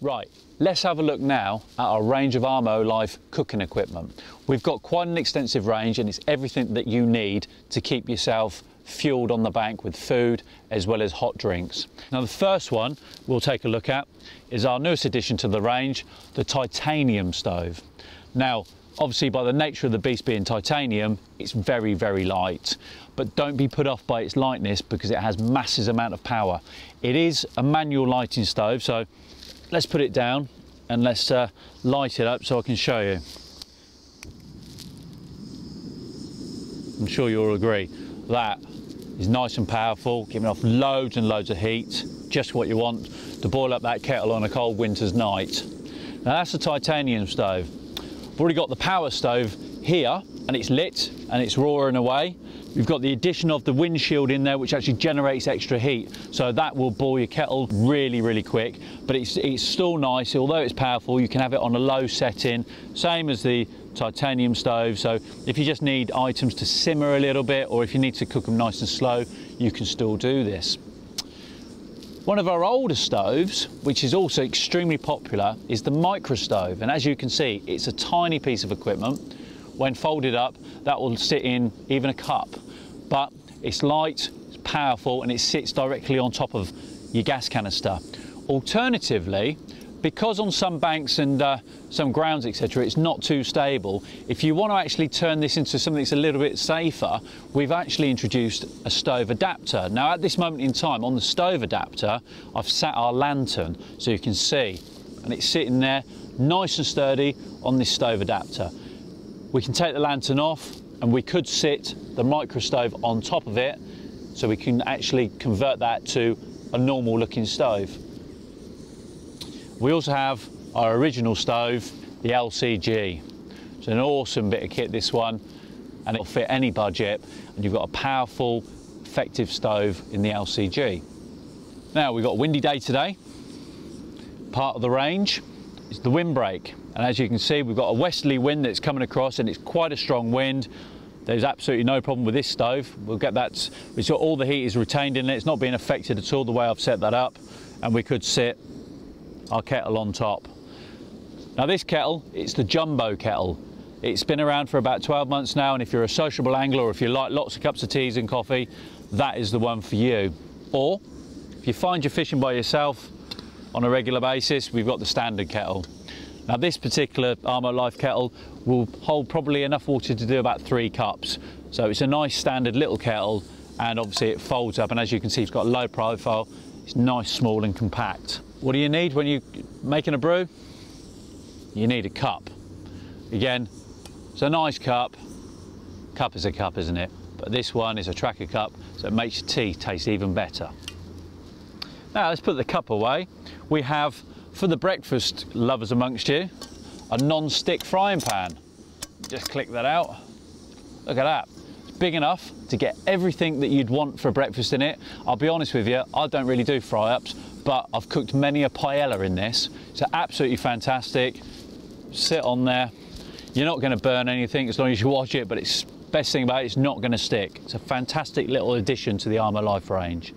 Right, let's have a look now at our range of Armo Life cooking equipment. We've got quite an extensive range and it's everything that you need to keep yourself fueled on the bank with food as well as hot drinks. Now the first one we'll take a look at is our newest addition to the range, the titanium stove. Now obviously by the nature of the beast being titanium, it's very, very light, but don't be put off by its lightness because it has massive amount of power. It is a manual lighting stove, so let's put it down and let's light it up so I can show you. I'm sure you'll agree that is nice and powerful, giving off loads and loads of heat, just what you want to boil up that kettle on a cold winter's night. Now that's a titanium stove. We've already got the power stove here and it's lit and it's roaring away. We've got the addition of the windshield in there which actually generates extra heat, so that will boil your kettle really, really quick, but it's still nice. Although it's powerful, you can have it on a low setting, same as the titanium stove, so if you just need items to simmer a little bit or if you need to cook them nice and slow, you can still do this. One of our older stoves, which is also extremely popular, is the micro stove, and as you can see, it's a tiny piece of equipment. When folded up, that will sit in even a cup, but it's light, it's powerful, and it sits directly on top of your gas canister. Alternatively, because on some banks and some grounds, etc., it's not too stable, if you want to actually turn this into something that's a little bit safer, we've actually introduced a stove adapter. Now at this moment in time, on the stove adapter, I've sat our lantern so you can see, and it's sitting there nice and sturdy on this stove adapter. We can take the lantern off and we could sit the micro stove on top of it, so we can actually convert that to a normal looking stove. We also have our original stove, the LCG. It's an awesome bit of kit, this one, and it'll fit any budget, and you've got a powerful, effective stove in the LCG. Now, we've got a windy day today. Part of the range is the windbreak, and as you can see, we've got a westerly wind that's coming across, and it's quite a strong wind. There's absolutely no problem with this stove. We'll get that, all the heat is retained in it, it's not being affected at all the way I've set that up, and we could sit our kettle on top. Now this kettle, it's the jumbo kettle. It's been around for about 12 months now, and if you're a sociable angler or if you like lots of cups of teas and coffee, that is the one for you. Or if you find you're fishing by yourself on a regular basis, we've got the standard kettle. Now this particular Armo Life kettle will hold probably enough water to do about 3 cups. So it's a nice standard little kettle, and obviously it folds up, and as you can see, it's got a low profile. It's nice, small and compact. What do you need when you're making a brew? You need a cup. Again, it's a nice cup. Cup is a cup, isn't it? But this one is a Trakker cup, so it makes your tea taste even better. Now let's put the cup away. We have, for the breakfast lovers amongst you, a non-stick frying pan. Just click that out. Look at that. It's big enough to get everything that you'd want for breakfast in it. I'll be honest with you, I don't really do fry-ups, but I've cooked many a paella in this. It's absolutely fantastic. Sit on there. You're not going to burn anything as long as you watch it, but it's best thing about it, it's not going to stick. It's a fantastic little addition to the Armo Life range.